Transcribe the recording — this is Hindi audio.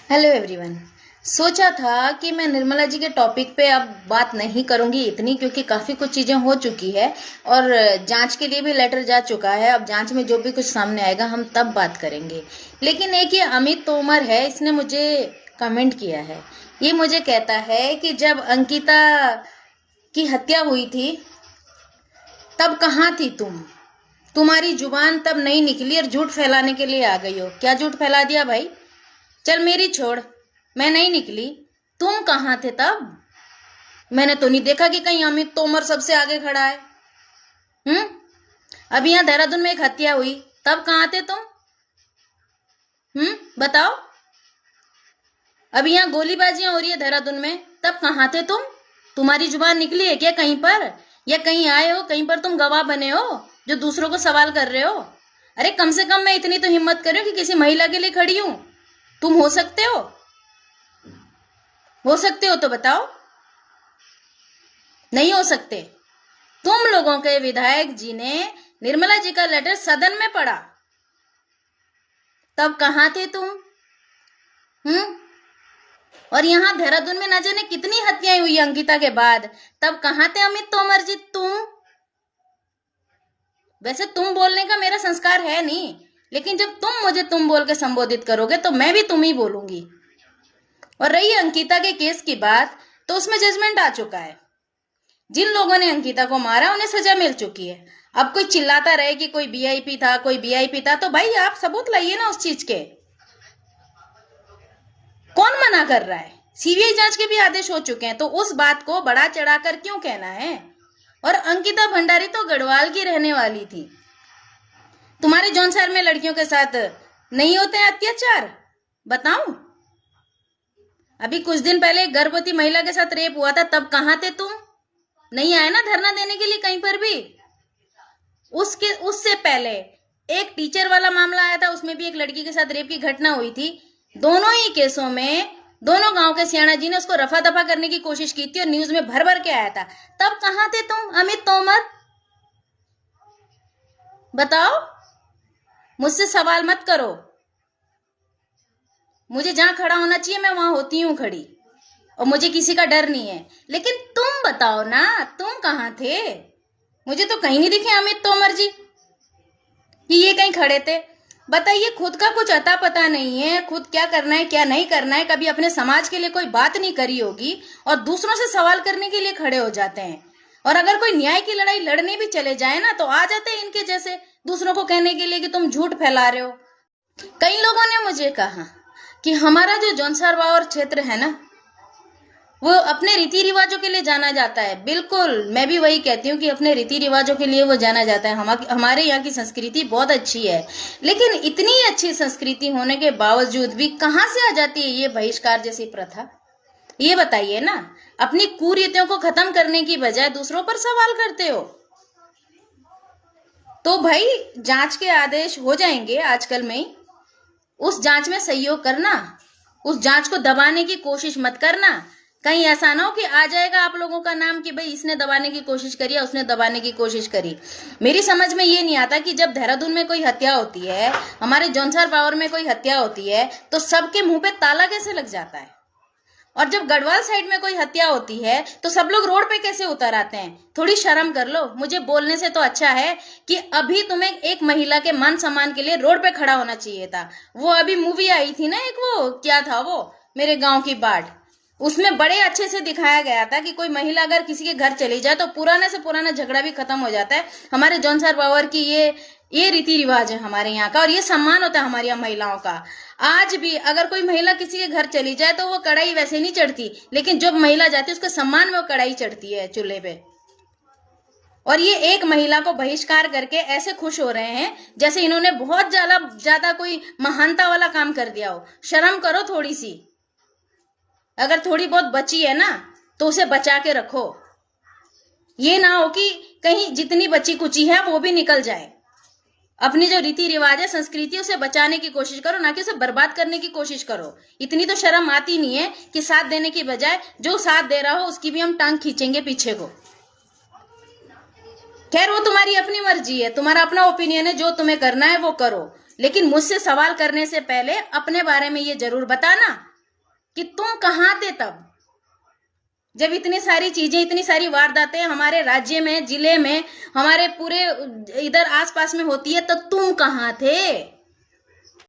Hello everyone. सोचा था कि मैं निर्मला जी के टॉपिक पे अब बात नहीं करूंगी इतनी, क्योंकि काफी कुछ चीजें हो चुकी है और जांच के लिए भी लेटर जा चुका है। अब जांच में जो भी कुछ सामने आएगा हम तब बात करेंगे। लेकिन एक ये अमित तोमर है, इसने मुझे कमेंट किया है। ये मुझे कहता है कि जब अंकिता की हत्या हुई थी तब कहाँ थी तुम? तुम्हारी जुबान तब नहीं निकली और झूठ फैलाने के लिए आ गई हो। क्या झूठ फैला दिया भाई? चल मेरी छोड़, मैं नहीं निकली, तुम कहाँ थे तब? मैंने तो नहीं देखा कि कहीं अमित तोमर सबसे आगे खड़ा है। अभी यहाँ देहरादून में एक हत्या हुई, तब कहाँ थे तुम? बताओ। अभी यहाँ गोलीबाजियां हो रही है देहरादून में, तब कहाँ थे तुम? तुम्हारी जुबान निकली है क्या कहीं पर? या कहीं आए हो, कहीं पर तुम गवाह बने हो जो दूसरों को सवाल कर रहे हो? अरे कम से कम मैं इतनी तो हिम्मत करूं कि किसी महिला के लिए खड़ी हूं। तुम हो सकते हो? हो सकते हो तो बताओ। नहीं हो सकते। तुम लोगों के विधायक जी ने निर्मला जी का लेटर सदन में पढ़ा, तब कहां थे तुम? और यहां देहरादून में न जाने कितनी हत्याएं हुई अंकिता के बाद, तब कहां थे अमित तोमर जी तुम? वैसे तुम बोलने का मेरा संस्कार है नहीं, लेकिन जब तुम मुझे तुम बोल के संबोधित करोगे तो मैं भी तुम ही बोलूंगी। और रही अंकिता के केस की बात, तो उसमें जजमेंट आ चुका है। जिन लोगों ने अंकिता को मारा उन्हें सजा मिल चुकी है। अब कोई चिल्लाता रहे कि कोई वीआईपी था, कोई वीआईपी था, तो भाई आप सबूत लाइए ना उस चीज के। कौन मना कर रहा है? सीबीआई जांच के भी आदेश हो चुके हैं, तो उस बात को बढ़ा चढ़ाकर क्यों कहना है? और अंकिता भंडारी तो गढ़वाल की रहने वाली थी। तुम्हारे जौनसार में लड़कियों के साथ नहीं होते हैं अत्याचार? बताऊं? अभी कुछ दिन पहले एक गर्भवती महिला के साथ रेप हुआ था, तब कहां थे तुम? नहीं आए ना धरना देने के लिए कहीं पर भी। उससे पहले एक टीचर वाला मामला आया था, उसमें भी एक लड़की के साथ रेप की घटना हुई थी। दोनों ही केसों में दोनों गांव के सियाणा जी ने उसको रफा दफा करने की कोशिश की थी और न्यूज में भर भर के आया था। तब कहां थे तुम अमित तोमर? बताओ। मुझसे सवाल मत करो। मुझे जहां खड़ा होना चाहिए मैं वहां होती हूँ खड़ी, और मुझे किसी का डर नहीं है। लेकिन तुम बताओ ना, तुम कहां थे? मुझे तो कहीं नहीं दिखे अमित तोमर जी कि ये कहीं खड़े थे। बताइए, खुद का कुछ अता पता नहीं है, खुद क्या करना है क्या नहीं करना है, कभी अपने समाज के लिए कोई बात नहीं करी होगी और दूसरों से सवाल करने के लिए खड़े हो जाते हैं। और अगर कोई न्याय की लड़ाई लड़ने भी चले जाए ना, तो आ जाते हैं इनके जैसे दूसरों को कहने के लिए कि तुम झूठ फैला रहे हो। कई लोगों ने मुझे कहा कि हमारा जो जौनसार बावर क्षेत्र है ना, वो अपने रीति रिवाजों के लिए जाना जाता है। बिल्कुल, मैं भी वही कहती हूँ कि अपने रीति रिवाजों के लिए वो जाना जाता है। हमारे यहाँ की संस्कृति बहुत अच्छी है, लेकिन इतनी अच्छी संस्कृति होने के बावजूद भी कहाँ से आ जाती है ये बहिष्कार जैसी प्रथा? ये बताइए ना। अपनी कुरीतियों को खत्म करने की बजाय दूसरों पर सवाल करते हो। तो भाई जांच के आदेश हो जाएंगे आजकल में ही, उस जांच में सहयोग करना, उस जांच को दबाने की कोशिश मत करना। कहीं ऐसा ना हो कि आ जाएगा आप लोगों का नाम कि भाई इसने दबाने की कोशिश करी या उसने दबाने की कोशिश करी। मेरी समझ में ये नहीं आता कि जब देहरादून में कोई हत्या होती है, हमारे जौनसार पावर में कोई हत्या होती है, तो सबके मुंह पे ताला कैसे लग जाता है? और जब गढ़वाल साइड में कोई हत्या होती है तो सब लोग रोड पे कैसे उतर आते हैं? थोड़ी शर्म कर लो। मुझे बोलने से तो अच्छा है कि अभी तुम्हें एक महिला के मान सम्मान के लिए रोड पे खड़ा होना चाहिए था। वो अभी मूवी आई थी ना एक, वो क्या था वो, मेरे गांव की बाढ़, उसमें बड़े अच्छे से दिखाया गया था कि कोई महिला अगर किसी के घर चली जाए तो पुराने से पुराना झगड़ा भी खत्म हो जाता है। हमारे जौनसार पावर की ये रीति रिवाज है हमारे यहाँ का, और ये सम्मान होता है हमारे यहाँ महिलाओं का। आज भी अगर कोई महिला किसी के घर चली जाए तो वो कढ़ाई वैसे नहीं चढ़ती, लेकिन जब महिला जाती है उसके सम्मान में वो कढ़ाई चढ़ती है चूल्हे पे। और ये एक महिला को बहिष्कार करके ऐसे खुश हो रहे हैं जैसे इन्होंने बहुत ज्यादा कोई महानता वाला काम कर दिया हो। शर्म करो थोड़ी सी। अगर थोड़ी बहुत बची है ना तो उसे बचा के रखो। ये ना हो कि कहीं जितनी बची कुची है वो भी निकल जाए। अपनी जो रीति रिवाज है, संस्कृति, उसे बचाने की कोशिश करो, ना कि उसे बर्बाद करने की कोशिश करो। इतनी तो शर्म आती नहीं है कि साथ देने की बजाय जो साथ दे रहा हो उसकी भी हम टांग खींचेंगे पीछे को। खैर वो तुम्हारी अपनी मर्जी है, तुम्हारा अपना ओपिनियन है, जो तुम्हें करना है वो करो, लेकिन मुझसे सवाल करने से पहले अपने बारे में ये जरूर बताना कि तुम कहाँ थे तब जब इतनी सारी चीजें, इतनी सारी वारदातें हमारे राज्य में, जिले में, हमारे पूरे इधर आसपास में होती है, तो तुम कहाँ थे?